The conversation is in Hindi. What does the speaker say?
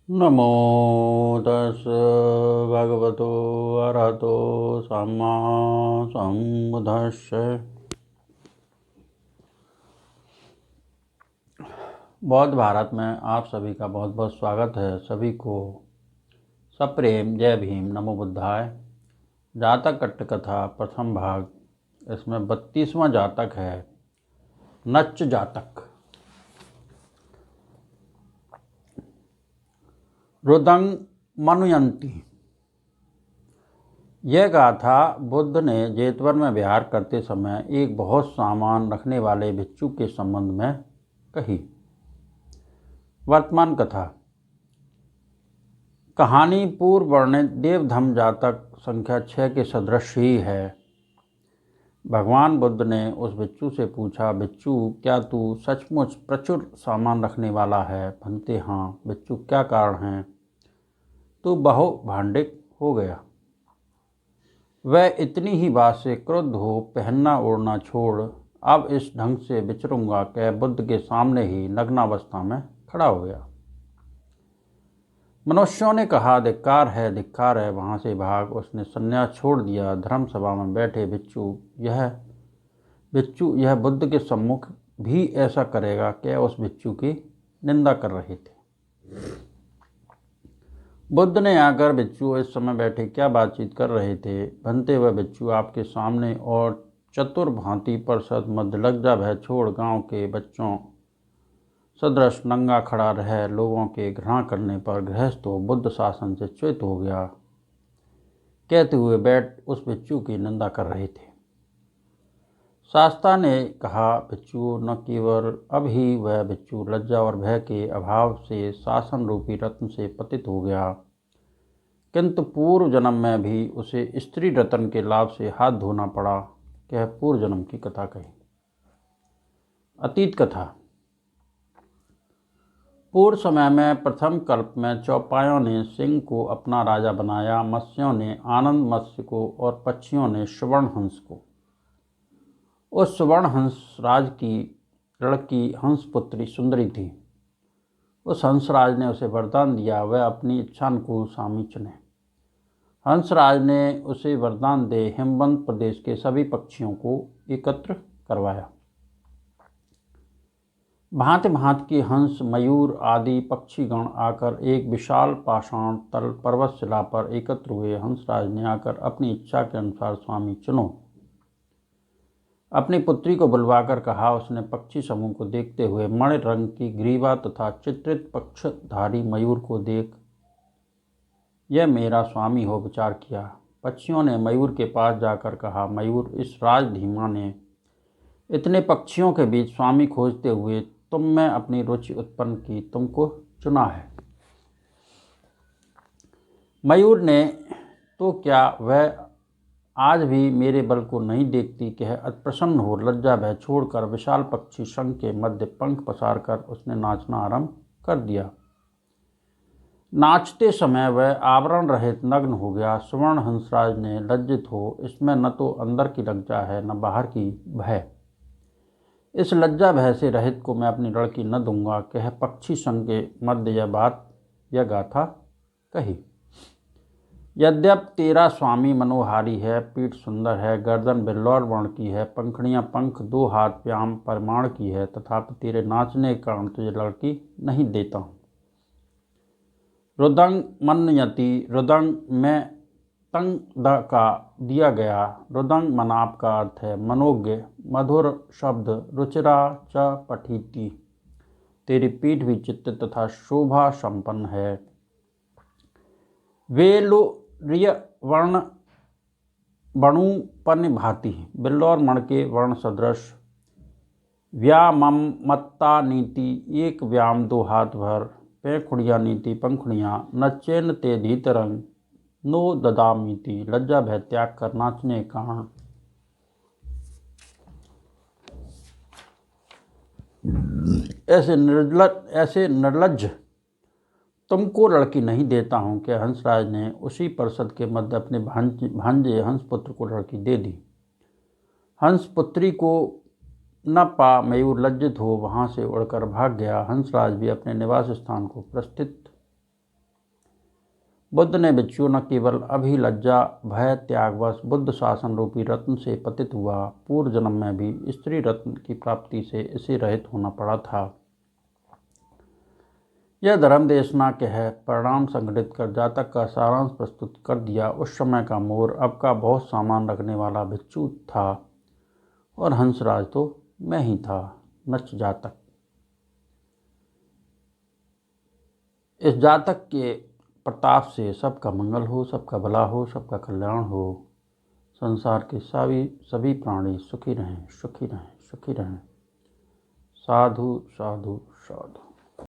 नमो तस् भगवतो अरहतो सम्मा सम्बुद्धास्य। बौद्ध भारत में आप सभी का बहुत बहुत स्वागत है। सभी को सप्रेम जय भीम नमो बुद्धाय। जातक कट्टकथा प्रथम भाग। इसमें 32वां जातक है, नच्च जातक। रुदंग मनुयंती। यह गाथा बुद्ध ने जेतवन में विहार करते समय एक बहुत सामान रखने वाले भिक्षु के संबंध में कही। वर्तमान कथा। कहानी पूर्व वर्णित देवधम जातक संख्या 6 के सदृश ही है। भगवान बुद्ध ने उस भिक्षु से पूछा, भिक्षु क्या तू सचमुच प्रचुर सामान रखने वाला है? भन्ते हाँ। भिक्षु क्या कारण है? तू बहु भांडिक हो गया। वह इतनी ही बात से क्रुद्ध हो पहनना ओढ़ना छोड़ अब इस ढंग से विचरूंगा कह बुद्ध के सामने ही नग्नावस्था में खड़ा हो गया। मनुष्यों ने कहा, धिक्कार है, वहाँ से भाग। उसने संन्यास छोड़ दिया। धर्म सभा में बैठे भिक्षु यह बुद्ध के सम्मुख भी ऐसा करेगा क्या उस भिक्षु की निंदा कर रहे थे। बुद्ध ने आकर, भिक्षु इस समय बैठे क्या बातचीत कर रहे थे? भन्ते वह भिक्षु आपके सामने और चतुर भांति परसत मध्य लज्जा भय छोड़ गांव के बच्चों सदृश नंगा खड़ा रह लोगों के घृणा करने पर गृहस्थ हो बुद्ध शासन से च्युत हो गया कहते हुए बैठ उस भिक्षु की निंदा कर रहे थे। शास्ता ने कहा, भिक्षु न केवल अब ही वह भिक्षु लज्जा और भय के अभाव से शासन रूपी रत्न से पतित हो गया, किंतु पूर्व जन्म में भी उसे स्त्री रत्न के लाभ से हाथ धोना पड़ा। कह पूर्व जन्म की कथा कही। अतीत कथा। पूर्व समय में प्रथम कल्प में चौपायों ने सिंह को अपना राजा बनाया, मत्स्यों ने आनंद मत्स्य को और पक्षियों ने सुवर्ण हंस को। उस सुवर्ण हंस राज की लड़की हंस पुत्री सुंदरी थी। उस हंसराज ने उसे वरदान दिया, वह अपनी इच्छानुकूल स्वामी चुने। हंसराज ने उसे वरदान दे हिमवंत प्रदेश के सभी पक्षियों को एकत्र करवाया। भांति भांति के हंस मयूर आदि पक्षीगण आकर एक विशाल पाषाण तल पर्वत शिला पर एकत्र हुए। हंसराज ने आकर अपनी इच्छा के अनुसार स्वामी चुनो। अपनी पुत्री को बुलवाकर कहा। उसने पक्षी समूह को देखते हुए मणि रंग की ग्रीवा तथा चित्रित पक्षधारी मयूर को देख यह मेरा स्वामी हो विचार किया। पक्षियों ने मयूर के पास जाकर कहा, मयूर इस राजधीमा ने इतने पक्षियों के बीच स्वामी खोजते हुए तुम में अपनी रुचि उत्पन्न की, तुमको चुना है। मयूर ने, तो क्या वह आज भी मेरे बल को नहीं देखती? कह अप्रसन्न हो लज्जा भय छोड़कर विशाल पक्षी संघ के मध्य पंख पसार कर उसने नाचना आरंभ कर दिया। नाचते समय वह आवरण रहित नग्न हो गया। सुवर्ण हंसराज ने लज्जित हो, इसमें न तो अंदर की लज्जा है न बाहर की भय। इस लज्जा भय से रहित को मैं अपनी लड़की न दूंगा। कह पक्षी संघ के मध्य यह गाथा कही। यद्यप तेरा स्वामी मनोहारी है, पीठ सुंदर है, गर्दन बिल्लौर वर्ण की है, पंखुड़ियां पंख 2 हाथ व्याम परिमाण की है, तथापि तेरे नाचने के कारण तुझे लड़की नहीं देता हूँ। रुदंग मनयति। रुदंग में तंग का दिया गया। रुदंग मनाप का अर्थ है मनोज्ञ मधुर शब्द। रुचिरा च पठिति। तेरी पीठ भी चित्त तथा शोभा संपन्न है। वेलुरिय वर्ण बणुपन भाति। बिल्लौर मण के वर्ण सदृश। व्याममत्ता नीति। एक व्याम 2 हाथ भर। पैखुड़िया नीति पंखुड़ियाँ। नच्चेन ते धीतरंग नो ददामीति। लज्जा भय त्याग कर नाचने के कारण ऐसे निर्लज्ज तुमको लड़की नहीं देता हूँ। कि हंसराज ने उसी परिषद के मध्य अपने भांजे हंसपुत्र को लड़की दे दी। हंसपुत्री को न पा मयूर लज्जित हो वहाँ से उड़कर भाग गया। हंसराज भी अपने निवास स्थान को प्रस्थित बुद्ध ने भिक्षु न केवल अभी लज्जा भय त्यागवश बुद्ध शासन रूपी रत्न से पतित हुआ, पूर्व जन्म में भी स्त्री रत्न की प्राप्ति से इसे रहित होना पड़ा था। यह धर्म देशना के है परिणाम संगठित कर जातक का सारांश प्रस्तुत कर दिया। उस समय का मोर अब का बहुत सामान रखने वाला भिक्षु था और हंसराज तो मैं ही था, नच जातक। इस जातक के प्रताप से सबका मंगल हो, सबका भला हो, सबका कल्याण हो। संसार के सभी प्राणी सुखी रहें, सुखी रहें, सुखी रहें। साधु साधु साधु।